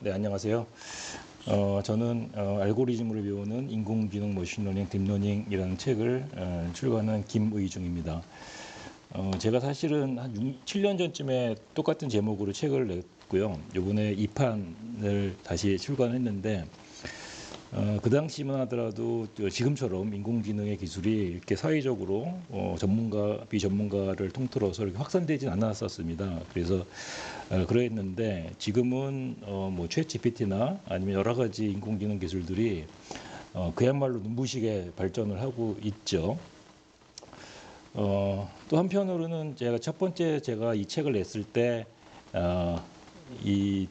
네, 안녕하세요. 저는 알고리즘으로 배우는 인공지능 머신러닝 딥러닝이라는 책을 출간한 김의중입니다. 제가 사실은 한 7년 전쯤에 똑같은 제목으로 책을 냈고요. 이번에 2판을 다시 출간했는데 그 당시만 하더라도 지금처럼 인공지능의 기술이 이렇게 사회적으로 전문가, 비전문가를 통틀어서 이렇게 확산되진 않았었습니다. 그래서 그랬는데 지금은 뭐 챗GPT나 아니면 여러 가지 인공지능 기술들이 그야말로 눈부시게 발전을 하고 있죠. 또 한편으로는 제가 이 책을 냈을 때 이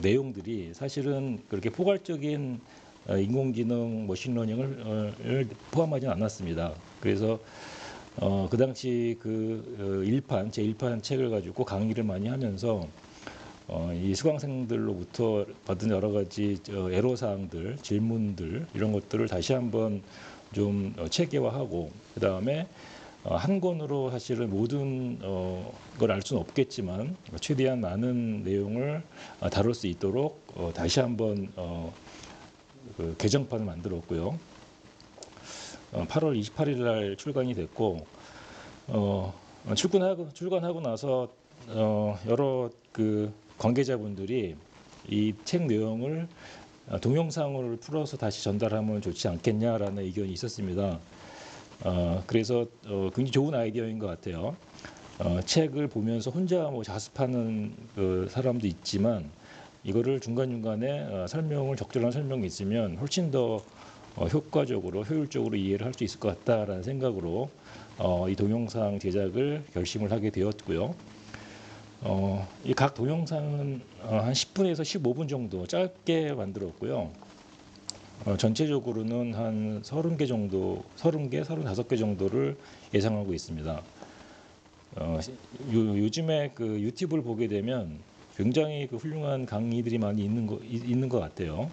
내용들이 사실은 그렇게 포괄적인 인공지능 머신러닝을 포함하지는 않았습니다. 그래서 그 당시 제 1판 책을 가지고 강의를 많이 하면서 이 수강생들로부터 받은 여러 가지 애로사항들, 질문들 이런 것들을 다시 한번 좀 체계화하고 그 다음에 한 권으로 사실은 모든 걸 알 수는 없겠지만 최대한 많은 내용을 다룰 수 있도록 다시 한번 그 개정판을 만들었고요. 8월 28일 날 출간이 됐고 출간하고 나서 여러 그 관계자분들이 이 책 내용을 동영상을 풀어서 다시 전달하면 좋지 않겠냐라는 의견이 있었습니다. 그래서 굉장히 좋은 아이디어인 것 같아요. 책을 보면서 혼자 뭐 자습하는 그 사람도 있지만 이거를 중간중간에 적절한 설명이 있으면 훨씬 더 효과적으로 효율적으로 이해를 할 수 있을 것 같다라는 생각으로 이 동영상 제작을 결심을 하게 되었고요. 이 각 동영상은 한 10분에서 15분 정도 짧게 만들었고요. 전체적으로는 한 30개 정도, 30개, 35개 정도를 예상하고 있습니다. 요즘에 그 유튜브를 보게 되면 굉장히 그 훌륭한 강의들이 많이 있는 것 같아요.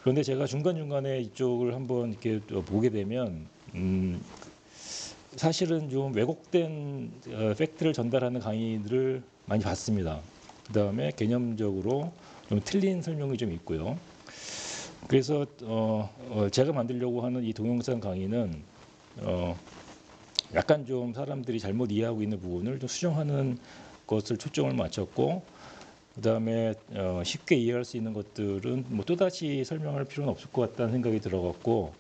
그런데 제가 중간중간에 이쪽을 한번 이렇게 보게 되면 사실은 좀 왜곡된 팩트를 전달하는 강의들을 많이 봤습니다. 그 다음에 개념적으로 좀 틀린 설명이 좀 있고요. 그래서 제가 만들려고 하는 이 동영상 강의는 약간 좀 사람들이 잘못 이해하고 있는 부분을 좀 수정하는 것을 초점을 맞췄고 그 다음에 쉽게 이해할 수 있는 것들은 뭐 또다시 설명할 필요는 없을 것 같다는 생각이 들어갔고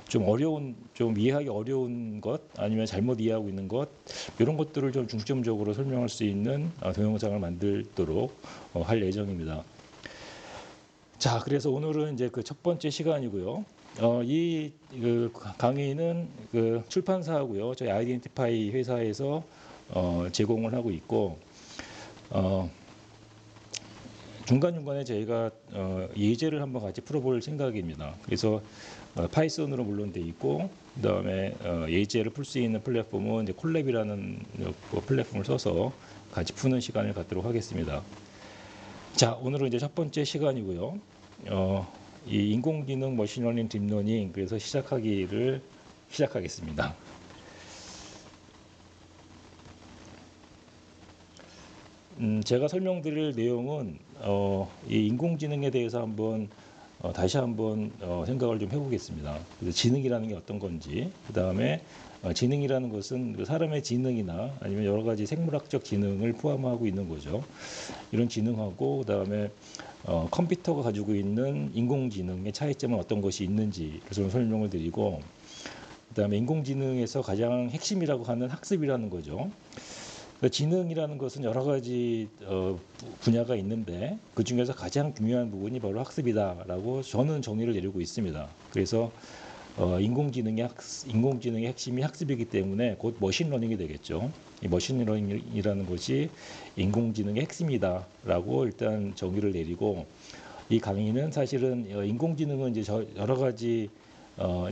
좀 이해하기 어려운 것 아니면 잘못 이해하고 있는 것 이런 것들을 좀 중점적으로 설명할 수 있는 동영상을 만들도록 할 예정입니다. 자, 그래서 오늘은 이제 그 첫 번째 시간이고요. 그 강의는 그 출판사하고요, 저희 아이덴티파이 회사에서 제공을 하고 있고 중간중간에 저희가 예제를 한번 같이 풀어볼 생각입니다. 그래서 파이썬으로 물론 돼 있고 그다음에 예제를 풀 수 있는 플랫폼은 이제 콜랩이라는 플랫폼을 써서 같이 푸는 시간을 갖도록 하겠습니다. 자, 오늘은 이제 첫 번째 시간이고요. 이 인공지능 머신러닝 딥러닝 그래서 시작하겠습니다. 제가 설명드릴 내용은 이 인공지능에 대해서 다시 한번 생각을 좀 해보겠습니다. 그래서 지능이라는 게 어떤 건지, 그 다음에 지능이라는 것은 그 사람의 지능이나 아니면 여러 가지 생물학적 지능을 포함하고 있는 거죠. 이런 지능하고 그 다음에 컴퓨터가 가지고 있는 인공지능의 차이점은 어떤 것이 있는지 그래서 설명을 드리고 그 다음에 인공지능에서 가장 핵심이라고 하는 학습이라는 거죠. 지능이라는 것은 여러 가지 분야가 있는데 그 중에서 가장 중요한 부분이 바로 학습이다라고 저는 정의를 내리고 있습니다. 그래서 인공지능의 핵심이 학습이기 때문에 곧 머신러닝이 되겠죠. 이 머신러닝이라는 것이 인공지능의 핵심이다라고 일단 정의를 내리고 이 강의는 사실은 인공지능은 이제 여러 가지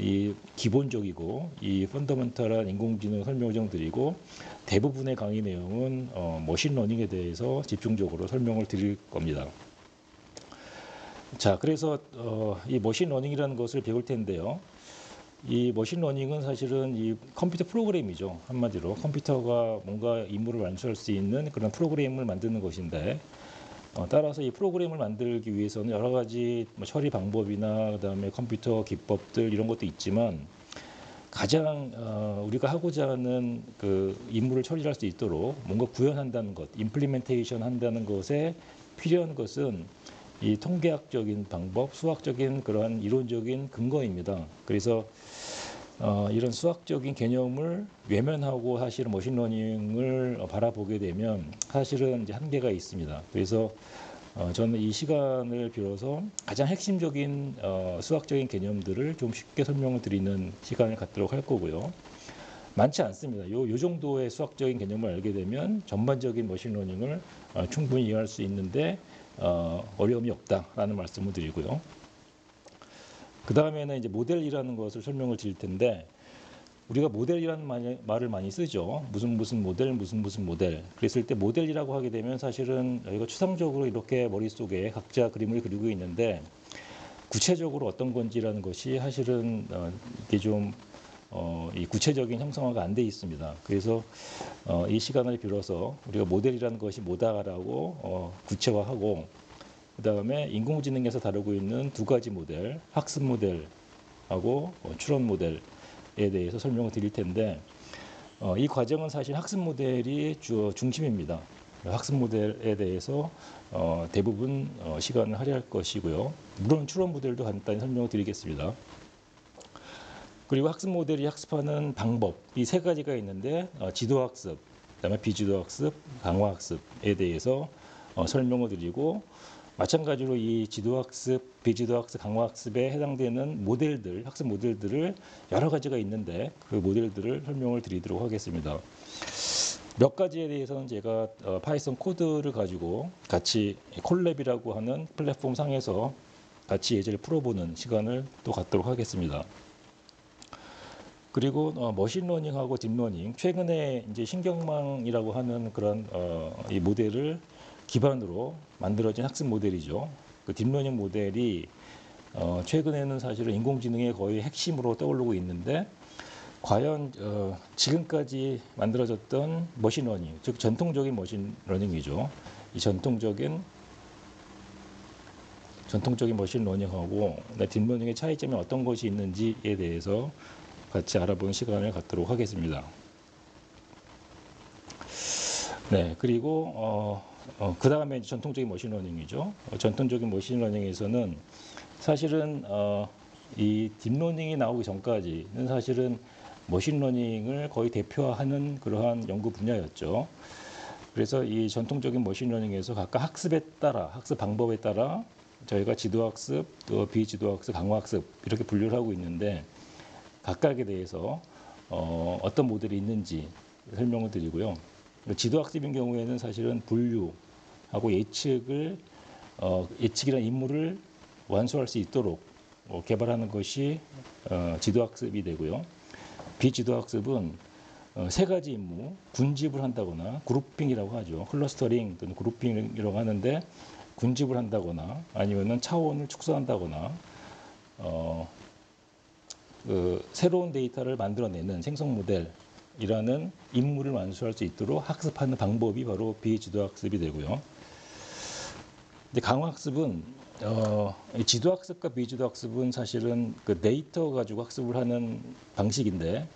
이 기본적이고 이 펀더멘털한 인공지능 설명을 좀 드리고 대부분의 강의 내용은 머신러닝에 대해서 집중적으로 설명을 드릴 겁니다. 자, 그래서 이 머신러닝이라는 것을 배울 텐데요. 이 머신러닝은 사실은 이 컴퓨터 프로그램이죠. 한마디로 컴퓨터가 뭔가 임무를 완수할 수 있는 그런 프로그램을 만드는 것인데 따라서 이 프로그램을 만들기 위해서는 여러 가지 뭐 처리 방법이나 그다음에 컴퓨터 기법들 이런 것도 있지만 가장 우리가 하고자 하는 그 임무를 처리할 수 있도록 뭔가 구현한다는 것, 임플리멘테이션 한다는 것에 필요한 것은 이 통계학적인 방법, 수학적인 그러한 이론적인 근거입니다. 그래서 이런 수학적인 개념을 외면하고 사실은 머신러닝을 바라보게 되면 사실은 이제 한계가 있습니다. 그래서 저는 이 시간을 빌어서 가장 핵심적인 수학적인 개념들을 좀 쉽게 설명을 드리는 시간을 갖도록 할 거고요. 많지 않습니다. 요 정도의 수학적인 개념을 알게 되면 전반적인 머신러닝을 충분히 이해할 수 있는데 어려움이 없다라는 말씀을 드리고요. 그 다음에는 이제 모델이라는 것을 설명을 드릴 텐데 우리가 모델이라는 말을 많이 쓰죠. 무슨 모델, 무슨 모델. 그랬을 때 모델이라고 하게 되면 사실은 저희가 추상적으로 이렇게 머릿속에 각자 그림을 그리고 있는데 구체적으로 어떤 건지라는 것이 사실은 이게 좀 이 구체적인 형성화가 안 돼 있습니다. 그래서 이 시간을 빌어서 우리가 모델이라는 것이 뭐다라고 구체화하고 그 다음에 인공지능에서 다루고 있는 두 가지 모델, 학습 모델하고 추론 모델에 대해서 설명을 드릴 텐데 이 과정은 사실 학습 모델이 중심입니다. 학습 모델에 대해서 대부분 시간을 할애할 것이고요. 물론 추론 모델도 간단히 설명을 드리겠습니다. 그리고 학습 모델이 학습하는 방법 이 세 가지가 있는데 지도학습, 그다음에 비지도학습, 강화학습에 대해서 설명을 드리고 마찬가지로 이 지도학습, 비지도학습, 강화학습에 해당되는 모델들, 학습 모델들을 여러 가지가 있는데 그 모델들을 설명을 드리도록 하겠습니다. 몇 가지에 대해서는 제가 파이썬 코드를 가지고 같이 콜랩이라고 하는 플랫폼 상에서 같이 예제를 풀어보는 시간을 또 갖도록 하겠습니다. 그리고 머신러닝하고 딥러닝, 최근에 이제 신경망이라고 하는 그런 이 모델을 기반으로 만들어진 학습 모델이죠. 그 딥러닝 모델이 최근에는 사실은 인공지능의 거의 핵심으로 떠오르고 있는데 과연 지금까지 만들어졌던 머신러닝, 즉 전통적인 머신러닝이죠. 이 전통적인 머신러닝하고 딥러닝의 차이점이 어떤 것이 있는지에 대해서 같이 알아보는 시간을 갖도록 하겠습니다. 네, 그리고 그 다음에 전통적인 머신러닝이죠. 전통적인 머신러닝에서는 사실은 이 딥러닝이 나오기 전까지는 사실은 머신러닝을 거의 대표하는 그러한 연구 분야였죠. 그래서 이 전통적인 머신러닝에서 각각 학습에 따라, 학습 방법에 따라 저희가 지도학습, 또 비지도학습, 강화학습 이렇게 분류를 하고 있는데 각각에 대해서 어떤 모델이 있는지 설명을 드리고요. 지도학습인 경우에는 사실은 분류하고 예측이라는 임무를 완수할 수 있도록 개발하는 것이 지도학습이 되고요. 비지도학습은 세 가지 임무, 군집을 한다거나 그룹핑이라고 하죠. 클러스터링 또는 그룹핑이라고 하는데 군집을 한다거나 아니면은 차원을 축소한다거나 새로운 데이터를 만들어내는 생성 모델이라는 임무를 완수할 수 있도록 학습하는 방법이 바로 비지도학습이 되고요. 근데 강화학습은 지도학습과 비지도학습은 사실은 그 데이터 가지고 학습을 하는 방식인데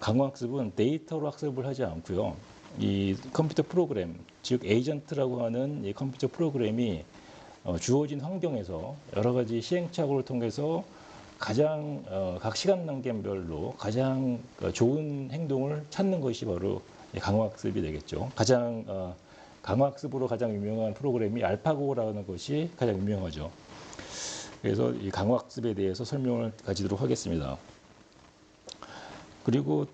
강화학습은 데이터로 학습을 하지 않고요. 이 컴퓨터 프로그램, 즉 에이전트라고 하는 이 컴퓨터 프로그램이 주어진 환경에서 여러 가지 시행착오를 통해서 가장 각 시간 단계별로 가장 좋은 행동을 찾는 것이 바로 강화학습이 되겠죠. 강화학습으로 가장 유명한 프로그램이 알파고라는 것이 가장 유명하죠. 그래서 이 강화학습에 대해서 설명을 가지도록 하겠습니다. 그리고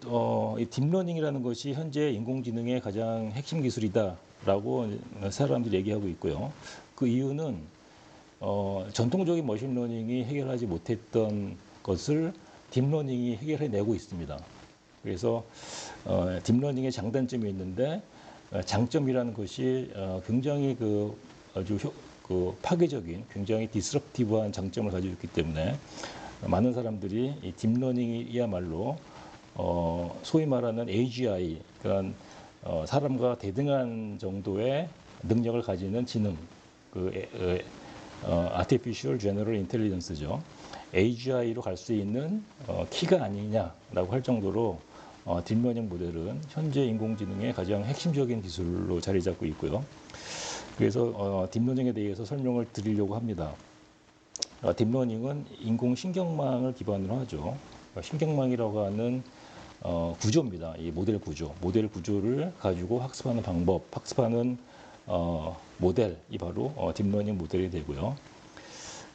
이 딥러닝이라는 것이 현재 인공지능의 가장 핵심 기술이다라고 사람들이 얘기하고 있고요. 그 이유는 전통적인 머신러닝이 해결하지 못했던 것을 딥러닝이 해결해내고 있습니다. 그래서 딥러닝의 장단점이 있는데 장점이라는 것이 굉장히 아주 파괴적인, 굉장히 디스럽티브한 장점을 가지고 있기 때문에 많은 사람들이 이 딥러닝이야말로 소위 말하는 AGI, 그런 사람과 대등한 정도의 능력을 가지는 지능, Artificial General Intelligence죠. AGI로 갈 수 있는 키가 아니냐라고 할 정도로 딥러닝 모델은 현재 인공지능의 가장 핵심적인 기술로 자리 잡고 있고요. 그래서 딥러닝에 대해서 설명을 드리려고 합니다. 딥러닝은 인공신경망을 기반으로 하죠. 신경망이라고 하는 구조입니다. 이 모델 구조. 모델 구조를 가지고 학습하는 방법, 학습하는 모델이 바로 딥러닝 모델이 되고요.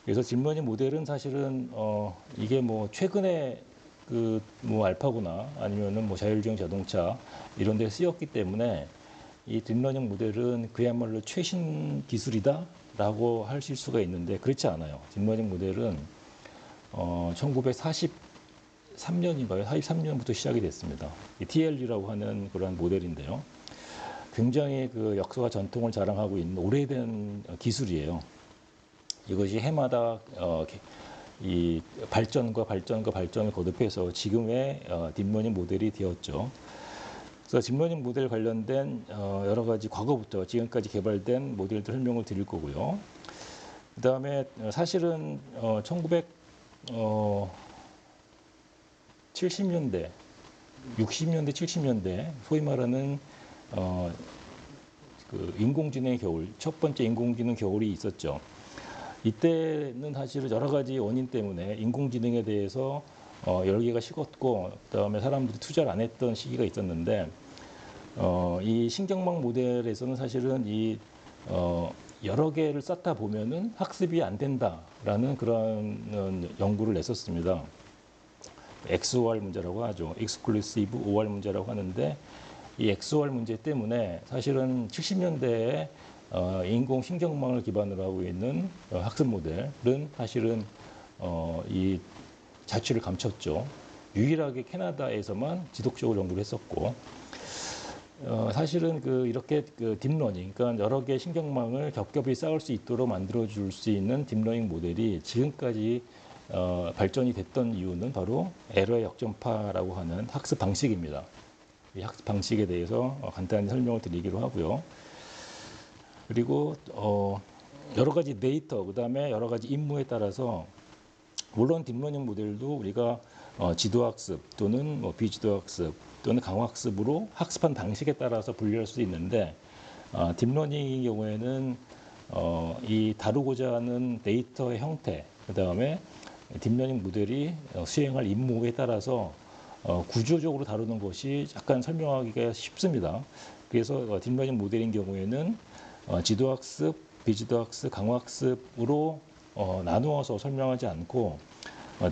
그래서 딥러닝 모델은 사실은 이게 뭐 최근에 그 뭐 알파고나 아니면은 뭐 자율주행 자동차 이런 데 쓰였기 때문에 이 딥러닝 모델은 그야말로 최신 기술이다라고 하실 수가 있는데 그렇지 않아요. 딥러닝 모델은 1943년인가요? 43년부터 시작이 됐습니다. 이 TLG라고 하는 그러한 모델인데요. 굉장히 그 역사와 전통을 자랑하고 있는 오래된 기술이에요. 이것이 해마다 이 발전과 발전을 거듭해서 지금의 딥러닝 모델이 되었죠. 그래서 딥러닝 모델 관련된 여러 가지 과거부터 지금까지 개발된 모델들 설명을 드릴 거고요. 그 다음에 사실은 1970년대, 60년대, 70년대 소위 말하는 그 인공지능의 겨울, 첫 번째 인공지능 겨울이 있었죠. 이때는 사실은 여러 가지 원인 때문에 인공지능에 대해서 열기가 식었고 그다음에 사람들이 투자를 안 했던 시기가 있었는데 이 신경망 모델에서는 사실은 이 여러 개를 쌓다 보면은 학습이 안 된다라는 그런 연구를 냈었습니다. XOR 문제라고 하죠. Exclusive OR 문제라고 하는데 이 XOR 문제 때문에 사실은 70년대에 인공신경망을 기반으로 하고 있는 학습 모델은 사실은 이 자취를 감췄죠. 유일하게 캐나다에서만 지속적으로 연구를 했었고 사실은 이렇게 딥러닝, 그러니까 여러 개의 신경망을 겹겹이 쌓을 수 있도록 만들어 줄 수 있는 딥러닝 모델이 지금까지 발전이 됐던 이유는 바로 에러의 역전파라고 하는 학습 방식입니다. 이 학습 방식에 대해서 간단히 설명을 드리기로 하고요. 그리고 여러 가지 데이터, 그다음에 여러 가지 임무에 따라서 물론 딥러닝 모델도 우리가 지도학습 또는 뭐 비지도학습 또는 강화학습으로 학습한 방식에 따라서 분류할 수 있는데 딥러닝의 경우에는 이 다루고자 하는 데이터의 형태, 그다음에 딥러닝 모델이 수행할 임무에 따라서 구조적으로 다루는 것이 약간 설명하기가 쉽습니다. 그래서 딥러닝 모델인 경우에는 지도학습, 비지도학습, 강화학습으로 나누어서 설명하지 않고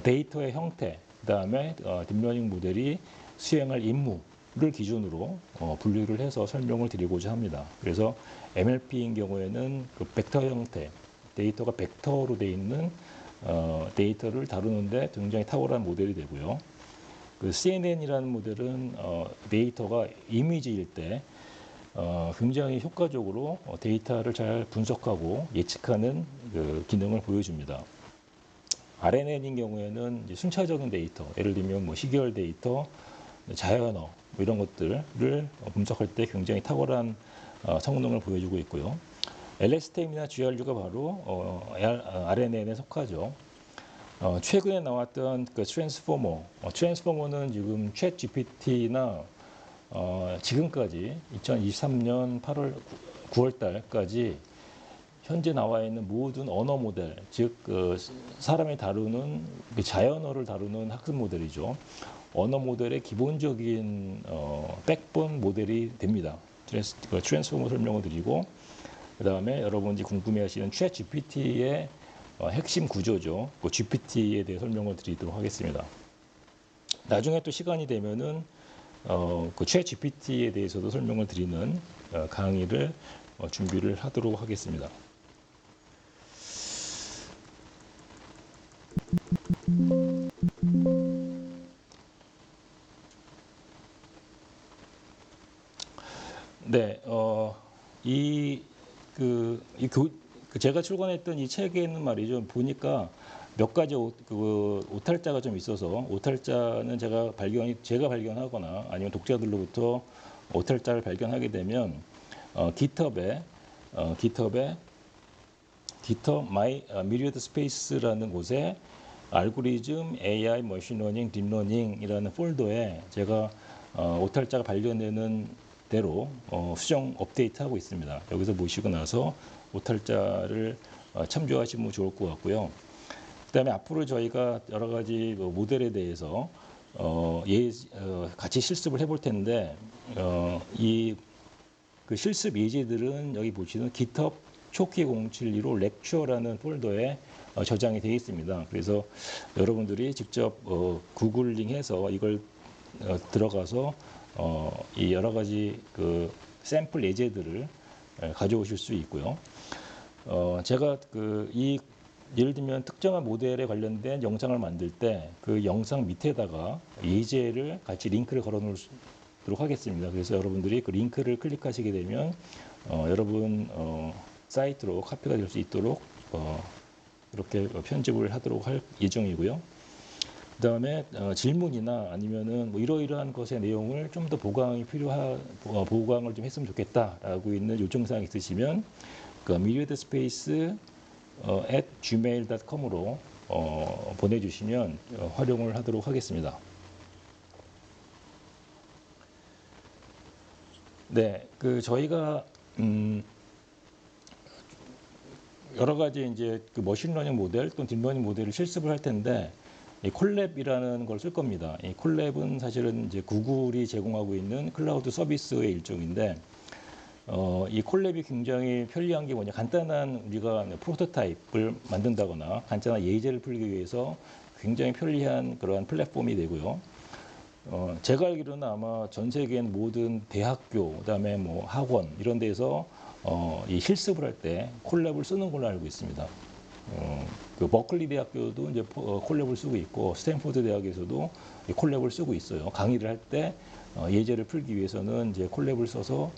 데이터의 형태, 그다음에 딥러닝 모델이 수행할 임무를 기준으로 분류를 해서 설명을 드리고자 합니다. 그래서 MLP인 경우에는 그 벡터 형태, 데이터가 벡터로 되어 있는 데이터를 다루는데 굉장히 탁월한 모델이 되고요. 그 CNN이라는 모델은 데이터가 이미지일 때 굉장히 효과적으로 데이터를 잘 분석하고 예측하는 그 기능을 보여줍니다. RNN인 경우에는 이제 순차적인 데이터, 예를 들면 뭐 시계열 데이터, 자연어 뭐 이런 것들을 분석할 때 굉장히 탁월한 성능을 보여주고 있고요. LSTM이나 GRU가 바로 RNN에 속하죠. 최근에 나왔던 그 트랜스포머는 지금 챗 GPT나 지금까지 2023년 8월 9월 달까지 현재 나와 있는 모든 언어 모델, 즉 사람이 다루는 자연어를 다루는 학습 모델이죠. 언어 모델의 기본적인 백본 모델이 됩니다. 트랜스포머 설명을 드리고 그 다음에 여러분이 궁금해하시는 챗 GPT의 핵심 구조죠. 그 GPT에 대해 설명을 드리도록 하겠습니다. 나중에 또 시간이 되면은 그 챗 GPT에 대해서도 설명을 드리는 강의를 준비를 하도록 하겠습니다. 네, 제가 출간했던 이 책에는 말이죠. 보니까 몇 가지 오탈자가 좀 있어서 오탈자는 제가 발견하거나 아니면 독자들로부터 오탈자를 발견하게 되면 GitHub에 GitHub의 GitHub My Myriad Space라는 곳에 알고리즘, AI, 머신러닝, 딥러닝이라는 폴더에 제가 오탈자가 발견되는 대로 수정 업데이트하고 있습니다. 여기서 보시고 나서 오탈자를 참조하시면 좋을 것 같고요. 그다음에 앞으로 저희가 여러 가지 모델에 대해서 같이 실습을 해볼 텐데 이 그 실습 예제들은 여기 보시는 GitHub 초키 072로 렉처라는 폴더에 저장이 되어 있습니다. 그래서 여러분들이 직접 구글링해서 이걸 들어가서 이 여러 가지 그 샘플 예제들을 가져오실 수 있고요. 제가 이 예를 들면 특정한 모델에 관련된 영상을 만들 때 그 영상 밑에다가 예제를 같이 링크를 걸어 놓도록 하겠습니다. 그래서 여러분들이 그 링크를 클릭하시게 되면 여러분 사이트로 카피가 될 수 있도록 이렇게 편집을 하도록 할 예정이고요. 그 다음에 질문이나 아니면은 뭐 이러이러한 것의 내용을 좀 더 보강을 좀 했으면 좋겠다라고 있는 요청사항 있으시면 그 myriadspace@gmail.com으로 보내주시면 활용을 하도록 하겠습니다. 네, 저희가 여러 가지 이제 그 머신러닝 모델 또는 딥러닝 모델을 실습을 할 텐데 이 콜랩이라는 걸 쓸 겁니다. 이 콜랩은 사실은 이제 구글이 제공하고 있는 클라우드 서비스의 일종인데 이 콜랩이 굉장히 편리한 게 뭐냐, 간단한 우리가 프로토타입을 만든다거나 간단한 예제를 풀기 위해서 굉장히 편리한 그러한 플랫폼이 되고요. 제가 알기로는 아마 전 세계 모든 대학교, 그다음에 뭐 학원 이런 데서 이 실습을 할 때 콜랩을 쓰는 걸로 알고 있습니다. 그 버클리 대학교도 이제 콜랩을 쓰고 있고 스탠포드 대학에서도 콜랩을 쓰고 있어요. 강의를 할 때 예제를 풀기 위해서는 이제 콜랩을 써서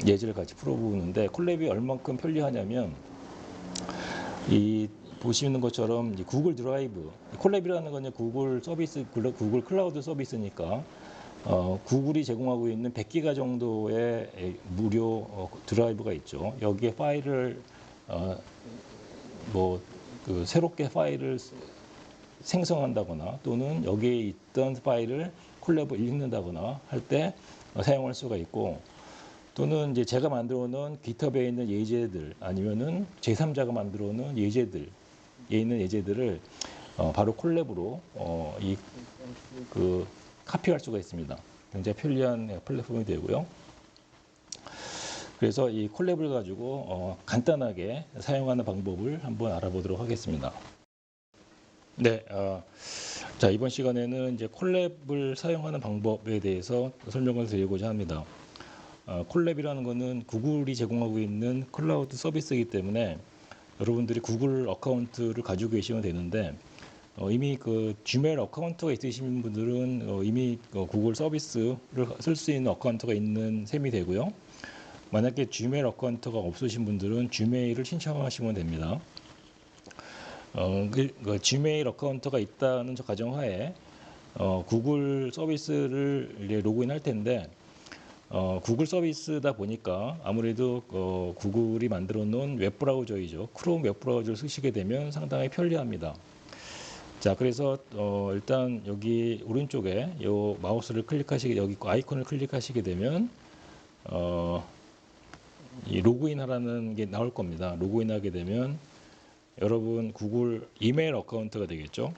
예제를 같이 풀어보는데 콜랩이 얼만큼 편리하냐면 이 보시는 것처럼 구글 드라이브, 콜랩이라는 건 구글 서비스, 구글 클라우드 서비스니까 구글이 제공하고 있는 100기가 정도의 무료 드라이브가 있죠. 여기에 파일을 새롭게 파일을 생성한다거나 또는 여기에 있던 파일을 콜랩을 읽는다거나 할 때 사용할 수가 있고, 또는 이제 제가 만들어 놓은 GitHub에 있는 예제들 아니면은 제3자가 만들어 놓은 예제들에 있는 예제들을 바로 콜랩으로 카피할 수가 있습니다. 굉장히 편리한 플랫폼이 되고요. 그래서 이 콜랩을 가지고 간단하게 사용하는 방법을 한번 알아보도록 하겠습니다. 네, 자, 이번 시간에는 이제 콜랩을 사용하는 방법에 대해서 설명을 드리고자 합니다. 콜랩이라는 것은 구글이 제공하고 있는 클라우드 서비스이기 때문에 여러분들이 구글 어카운트를 가지고 계시면 되는데 이미 그 지메일 어카운트가 있으신 분들은 이미 구글 서비스를 쓸 수 있는 어카운트가 있는 셈이 되고요. 만약에 지메일 어카운트가 없으신 분들은 지메일을 신청하시면 됩니다. 지메일 어카운트가 있다는 가정하에 구글 서비스를 이제 로그인할 텐데 구글 서비스다 보니까 아무래도 구글이 만들어 놓은 웹브라우저이죠. 크롬 웹브라우저를 쓰시게 되면 상당히 편리합니다. 자, 그래서 일단 여기 오른쪽에 요 마우스를 클릭하시게, 여기 아이콘을 클릭하시게 되면 이 로그인 하라는 게 나올 겁니다. 로그인 하게 되면 여러분 구글 이메일 어카운트가 되겠죠.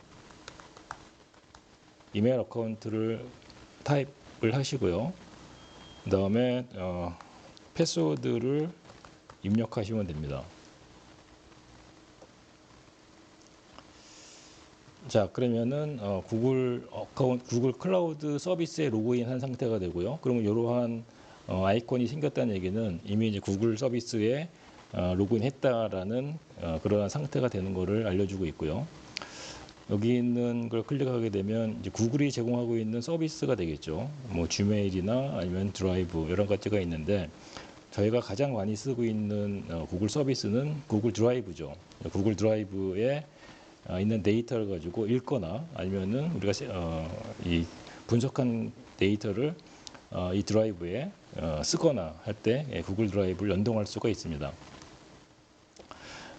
이메일 어카운트를 타입을 하시고요. 그 다음에 패스워드를 입력하시면 됩니다. 자, 그러면은 구글 클라우드 서비스에 로그인한 상태가 되고요. 그러면 이러한 아이콘이 생겼다는 얘기는 이미 이제 구글 서비스에 로그인했다라는 그러한 상태가 되는 것을 알려주고 있고요. 여기 있는 걸 클릭하게 되면 이제 구글이 제공하고 있는 서비스가 되겠죠. 뭐 지메일이나 아니면 드라이브 이런 가지가 있는데 저희가 가장 많이 쓰고 있는 구글 서비스는 구글 드라이브죠. 구글 드라이브에 있는 데이터를 가지고 읽거나 아니면은 우리가 이 분석한 데이터를 이 드라이브에 쓰거나 할 때 구글 드라이브를 연동할 수가 있습니다.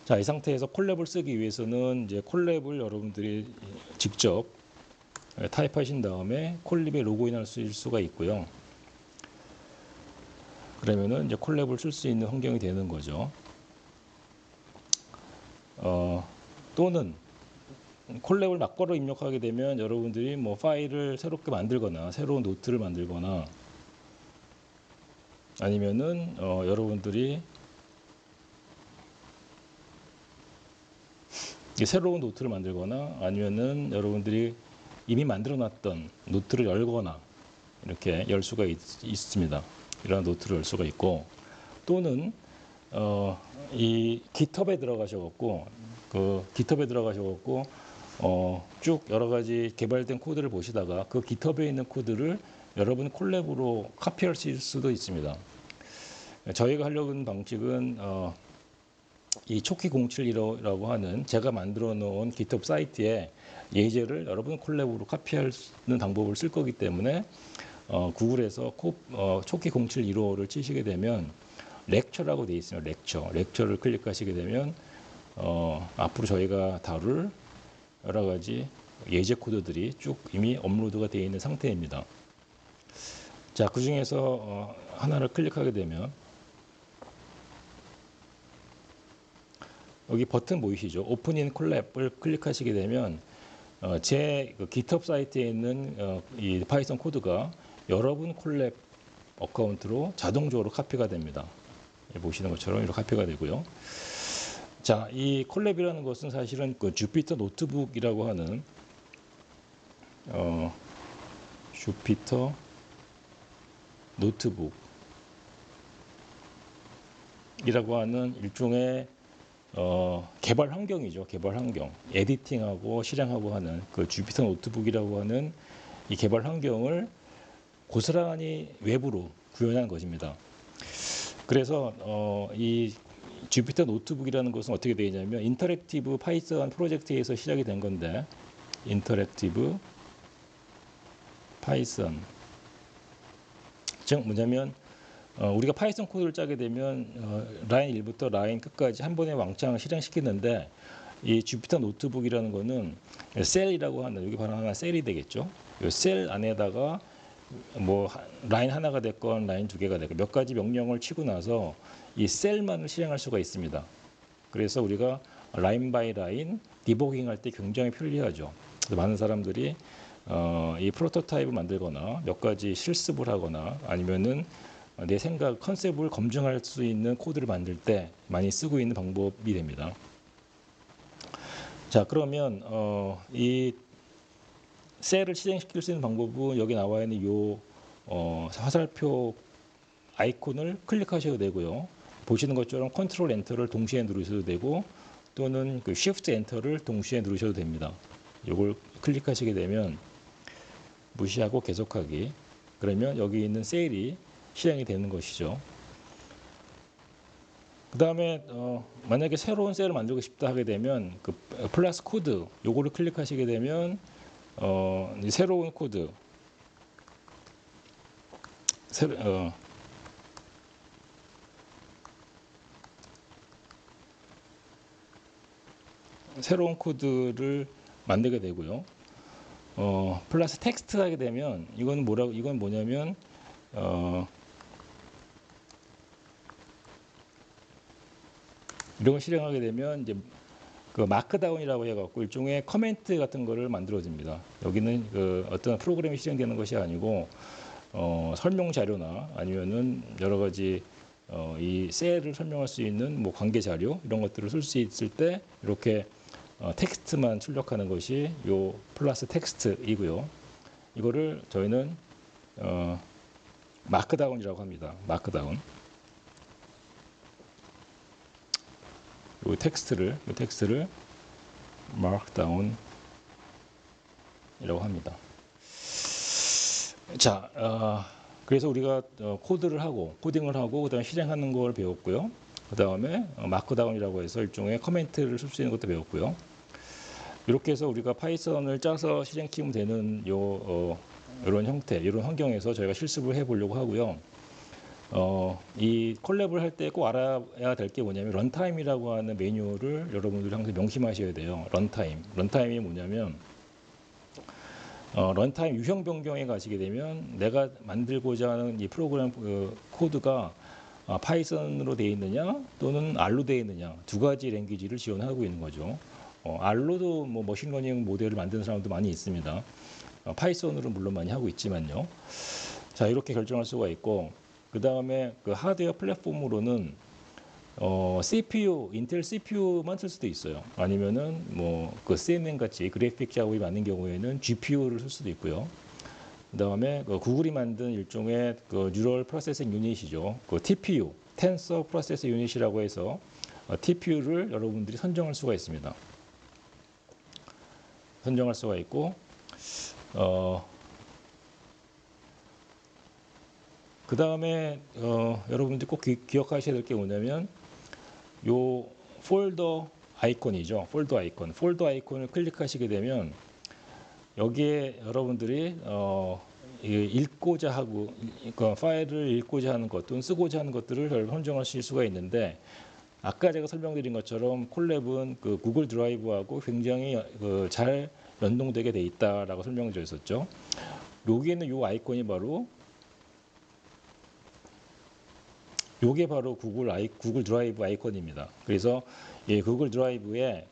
자, 이 상태에서 콜랩을 쓰기 위해서는 이제 콜랩을 여러분들이 직접 타입하신 다음에 콜랩에 로그인할 수가 있고요. 그러면은 이제 콜랩을 쓸 수 있는 환경이 되는 거죠. 또는 콜랩을 막바로 입력하게 되면 여러분들이 뭐 파일을 새롭게 만들거나 새로운 노트를 만들거나 아니면은 여러분들이 새로운 노트를 만들거나 아니면은 여러분들이 이미 만들어놨던 노트를 열거나 이렇게 열 수가 있습니다. 이런 노트를 열 수가 있고, 또는 이 GitHub에 들어가셔갖고 쭉 여러 가지 개발된 코드를 보시다가 그 GitHub에 있는 코드를 여러분 콜랩으로 카피하실 수도 있습니다. 저희가 하려고 하는 방식은 이 초키071라고 하는 제가 만들어 놓은 GitHub 사이트에 예제를 여러분 콜랩으로 카피하는 방법을 쓸 거기 때문에 구글에서 초키071호를 치시게 되면 렉처라고 되어 있습니다. 렉처를 클릭하시게 되면 앞으로 저희가 다룰 여러 가지 예제 코드들이 쭉 이미 업로드가 되어 있는 상태입니다. 자, 그 중에서 하나를 클릭하게 되면 여기 버튼 보이시죠? 오픈 인 콜랩을 클릭하시게 되면 제 GitHub 사이트에 있는 이 파이썬 코드가 여러분 콜랩 어카운트로 자동적으로 카피가 됩니다. 보시는 것처럼 이렇게 카피가 되고요. 자, 이 콜랩이라는 것은 사실은 그 주피터 노트북이라고 하는 주피터 노트북이라고 하는 일종의 개발 환경이죠. 개발 환경. 에디팅하고 실행하고 하는 그 주피터 노트북이라고 하는 이 개발 환경을 고스란히 외부로 구현한 것입니다. 그래서 이 주피터 노트북이라는 것은 어떻게 되어 있냐면 인터랙티브 파이썬 프로젝트에서 시작이 된 건데, 인터랙티브 파이썬, 즉 뭐냐면 우리가 파이썬 코드를 짜게 되면 라인 1부터 라인 끝까지 한 번에 왕창 실행시키는데, 이 주피터 노트북이라는 거는 셀이라고 하는, 여기 바로 하나 셀이 되겠죠. 이 셀 안에다가 뭐 라인 하나가 됐건 라인 두 개가 됐건 몇 가지 명령을 치고 나서 이 셀만을 실행할 수가 있습니다. 그래서 우리가 라인 바이 라인 디버깅 할 때 굉장히 편리하죠. 많은 사람들이 이 프로토타입을 만들거나 몇 가지 실습을 하거나 아니면은 내 생각 컨셉을 검증할 수 있는 코드를 만들 때 많이 쓰고 있는 방법이 됩니다. 자, 그러면 이 셀을 실행시킬 수 있는 방법은 여기 나와 있는 요 화살표 아이콘을 클릭하셔도 되고요. 보시는 것처럼 컨트롤 엔터를 동시에 누르셔도 되고, 또는 그 쉬프트 엔터를 동시에 누르셔도 됩니다. 이걸 클릭하시게 되면 무시하고 계속하기, 그러면 여기 있는 셀이 실행이 되는 것이죠. 그 다음에 만약에 새로운 셀을 만들고 싶다 하게 되면 그 플러스 코드 요거를 클릭하시게 되면 새로운 코드 새로운 코드를 만들게 되고요. 플러스 텍스트 하게 되면 이건 뭐냐면 이런 걸 실행하게 되면 이제 그 마크다운이라고 해갖고 일종의 커멘트 같은 거를 만들어집니다. 여기는 그 어떤 프로그램이 실행되는 것이 아니고 설명 자료나 아니면은 여러 가지 이 셀을 설명할 수 있는 뭐 관계 자료 이런 것들을 쓸 수 있을 때 이렇게 텍스트만 출력하는 것이 요 플러스 텍스트이고요. 이거를 저희는 마크다운이라고 합니다. 마크다운. 요 텍스트를 마크다운이라고 합니다. 자, 그래서 우리가 코딩을 하고 그다음에 실행하는 걸 배웠고요. 그다음에 마크다운이라고 해서 일종의 커멘트를 쓸 수 있는 것도 배웠고요. 이렇게 해서 우리가 파이썬을 짜서 실행시키면 되는 이런 형태, 이런 환경에서 저희가 실습을 해보려고 하고요. 이 콜랩을 할 때 꼭 알아야 될 게 뭐냐면 런타임이라고 하는 매뉴얼을 여러분들이 항상 명심하셔야 돼요. 런타임이 뭐냐면 런타임 유형 변경에 가시게 되면 내가 만들고자 하는 이 프로그램 코드가 파이썬으로 되어 있느냐 또는 R로 되어 있느냐 두 가지 랭귀지를 지원하고 있는 거죠. R로도 뭐 머신러닝 모델을 만드는 사람도 많이 있습니다. 파이썬으로 물론 많이 하고 있지만요. 자, 이렇게 결정할 수가 있고, 그 다음에 그 하드웨어 플랫폼으로는 CPU, 인텔 CPU만 쓸 수도 있어요. 아니면은 뭐 그 CNN 같이 그래픽 작업이 많은 경우에는 GPU를 쓸 수도 있고요. 그 다음에 그 구글이 만든 일종의 그 뉴럴 프로세싱 유닛이죠. 그 TPU, 텐서 프로세스 유닛이라고 해서 TPU를 여러분들이 선정할 수가 있습니다. 선정할 수가 있고, 그 다음에 여러분들이 꼭 기억하셔야 될 게 뭐냐면 요 폴더 아이콘이죠. 폴더 아이콘을 클릭하시게 되면 여기에 여러분들이 읽고자 하고 그러니까 파일을 읽고자 하는 것 또는 쓰고자 하는 것들을 선정하실 수가 있는데 아까 제가 설명드린 것처럼 콜랩은 그 구글 드라이브하고 굉장히 잘 연동되게 돼 있다라고 설명드렸었죠. 여기 있는 요 아이콘이 바로 요게 바로 구글 드라이브 아이콘입니다. 그래서 이 구글 드라이브에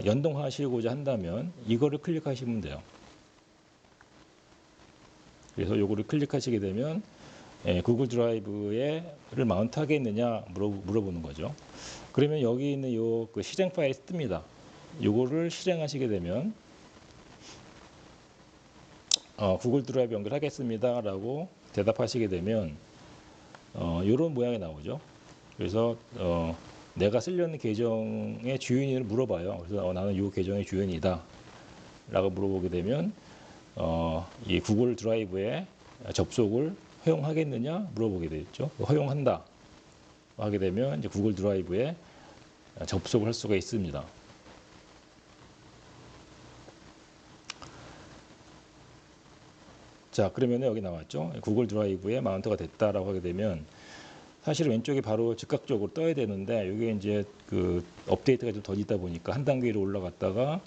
연동하시고자 한다면 이거를 클릭하시면 돼요. 그래서 요거를 클릭하시게 되면 구글 드라이브를 마운트 하겠느냐 물어보는 거죠. 그러면 여기 있는 요 그 실행 파일이 뜹니다. 요거를 실행하시게 되면 구글 드라이브 연결하겠습니다라고 대답하시게 되면 이런 모양이 나오죠. 그래서 내가 쓰려는 계정의 주인을 물어봐요. 그래서 나는 이 계정의 주인이다 라고 물어보게 되면 이 구글 드라이브에 접속을 허용하겠느냐 물어보게 되겠죠. 허용한다 하게 되면 이제 구글 드라이브에 접속을 할 수가 있습니다. 자, 그러면 여기 나왔죠. 구글 드라이브에 마운트가 됐다라고 하게 되면 사실 왼쪽에 바로 즉각적으로 떠야 되는데 이게 이제 그 업데이트가 좀 더 있다 보니까 한 단계 위로 올라갔다가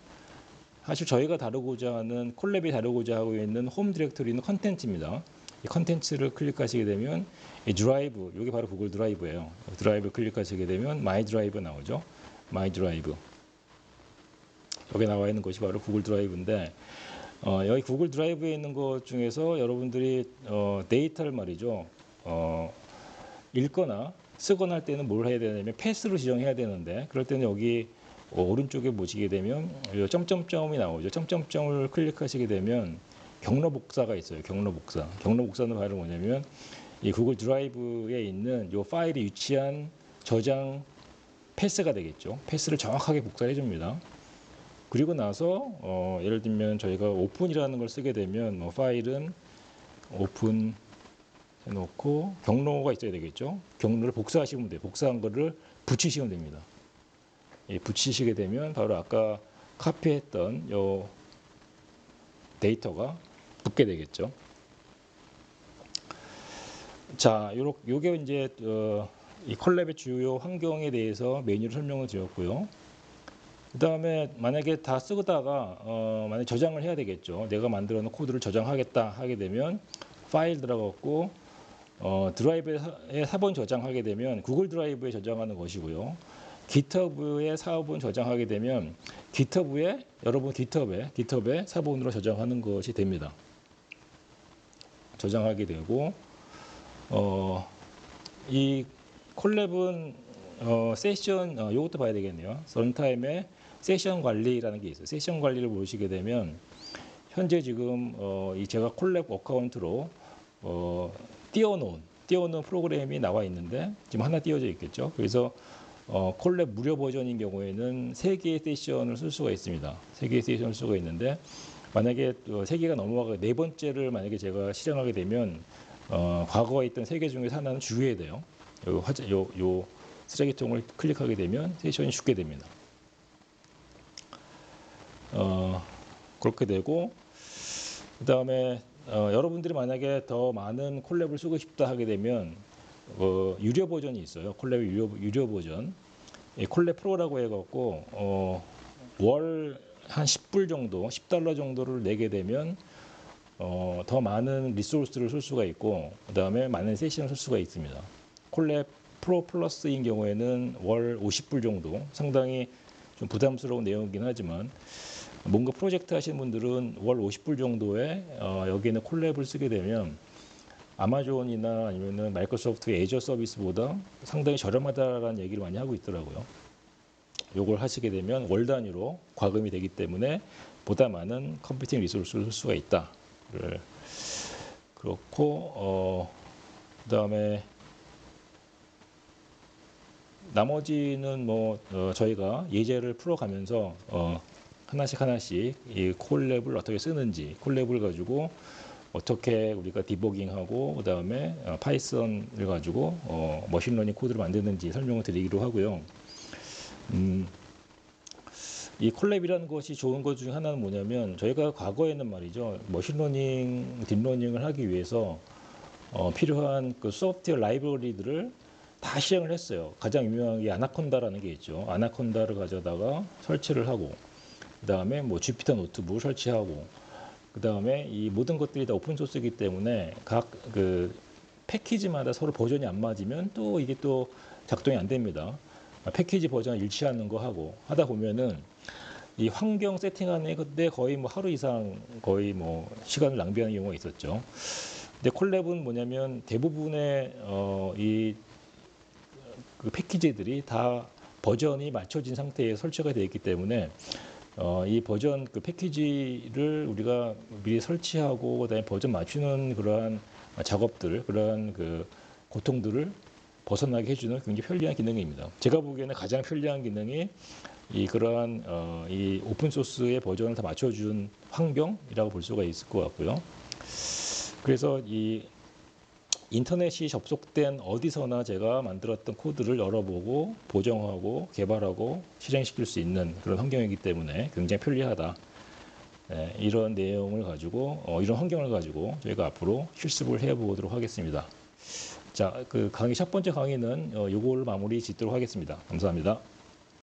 사실 저희가 다루고자 하는 콜랩이 다루고자 하고 있는 홈 디렉토리는 컨텐츠입니다. 이 컨텐츠를 클릭하시게 되면 이 드라이브, 여기 바로 구글 드라이브예요. 드라이브 클릭하시게 되면 마이 드라이브 나오죠. 마이 드라이브. 여기 나와 있는 것이 바로 구글 드라이브인데 여기 구글 드라이브에 있는 것 중에서 여러분들이 데이터를 말이죠. 읽거나 쓰거나 할 때는 뭘 해야 되냐면 패스로 지정해야 되는데 그럴 때는 여기 오른쪽에 보시게 되면 점점점이 나오죠. 점점점을 클릭하시게 되면 경로 복사가 있어요. 경로 복사. 경로 복사는 바로 뭐냐면 이 구글 드라이브에 있는 이 파일이 위치한 저장 패스가 되겠죠. 패스를 정확하게 복사해 줍니다. 그리고 나서 예를 들면 저희가 오픈이라는 걸 쓰게 되면 파일은 오픈 해놓고 경로가 있어야 되겠죠. 경로를 복사하시면 돼요. 복사한 거를 붙이시면 됩니다. 붙이시게 되면 바로 아까 카피했던 요 데이터가 붙게 되겠죠. 자, 요게 이제 이 콜랩의 주요 환경에 대해서 메뉴를 설명을 드렸고요. 그 다음에 만약에 다 쓰다가 만약에 저장을 해야 되겠죠. 내가 만들어 놓은 코드를 저장하겠다 하게 되면 파일 들어갔고 드라이브에 사본 저장하게 되면 구글 드라이브에 저장하는 것이고요. GitHub에 사본 저장하게 되면 여러분 GitHub에 사본으로 저장하는 것이 됩니다. 저장하게 되고 이 콜랩은 세션 이것도 봐야 되겠네요. 런타임에 세션 관리라는 게 있어요. 세션 관리를 보시게 되면 현재 지금 이 제가 콜랩 어카운트로 띄워놓은 프로그램이 나와 있는데 지금 하나 띄워져 있겠죠. 그래서 콜랩 무료 버전인 경우에는 3개의 세션을 쓸 수가 있습니다. 3개의 세션을 쓸 수가 있는데 만약에 3개가 넘어가고 네 번째를 만약에 제가 실행하게 되면 과거에 있던 3개 중에서 하나는 주의해야 돼요. 요 쓰레기통을 클릭하게 되면 세션이 죽게 됩니다. 그렇게 되고 그 다음에 여러분들이 만약에 더 많은 콜랩을 쓰고 싶다 하게 되면 유료 버전이 있어요. 콜랩 유료 버전. 콜랩 프로라고 해갖고 월 한 10불 정도, $10 정도를 내게 되면 더 많은 리소스를 쓸 수가 있고, 그 다음에 많은 세션을 쓸 수가 있습니다. 콜랩 프로 플러스인 경우에는 월 50불 정도, 상당히 좀 부담스러운 내용이긴 하지만 뭔가 프로젝트 하시는 분들은 월 50불 정도에 여기에는 콜랩을 쓰게 되면 아마존이나 아니면은 마이크로소프트 애저 서비스보다 상당히 저렴하다라는 얘기를 많이 하고 있더라고요. 요걸 하시게 되면 월 단위로 과금이 되기 때문에 보다 많은 컴퓨팅 리소스를 쓸 수가 있다. 그렇고 그다음에 나머지는 뭐 저희가 예제를 풀어가면서 하나씩 이 콜랩을 어떻게 쓰는지, 콜랩을 가지고 어떻게 우리가 디버깅하고 그다음에 파이썬을 가지고 머신러닝 코드를 만드는지 설명을 드리기로 하고요. 이 콜랩이라는 것이 좋은 것 중에 하나는 뭐냐면, 저희가 과거에는 말이죠, 머신러닝, 딥러닝을 하기 위해서 필요한 그 소프트웨어 라이브러리들을 다 시행을 했어요. 가장 유명한 게 아나콘다라는 게 있죠. 아나콘다를 가져다가 설치를 하고, 그 다음에 뭐 주피터 노트북을 설치하고, 그 다음에 이 모든 것들이 다 오픈 소스이기 때문에 각 그 패키지마다 서로 버전이 안 맞으면 또 이게 또 작동이 안 됩니다. 패키지 버전 일치하는 거 하고 하다 보면은 이 환경 세팅하는데 거의 뭐 하루 이상 거의 뭐 시간을 낭비하는 경우가 있었죠. 근데 콜랩은 뭐냐면 대부분의 그 패키지들이 다 버전이 맞춰진 상태에 설치가 되어 있기 때문에 이 버전 그 패키지를 우리가 미리 설치하고 그다음에 버전 맞추는 그러한 작업들, 그러한 그 고통들을 벗어나게 해주는 굉장히 편리한 기능입니다. 제가 보기에는 가장 편리한 기능이 그러한 이 오픈 소스의 버전을 다 맞춰준 환경이라고 볼 수가 있을 것 같고요. 그래서 이 인터넷이 접속된 어디서나 제가 만들었던 코드를 열어보고 보정하고 개발하고 실행시킬 수 있는 그런 환경이기 때문에 굉장히 편리하다. 네, 이런 내용을 가지고 이런 환경을 가지고 저희가 앞으로 실습을 해보도록 하겠습니다. 자, 그 강의 첫 번째 강의는 요걸 마무리 짓도록 하겠습니다. 감사합니다.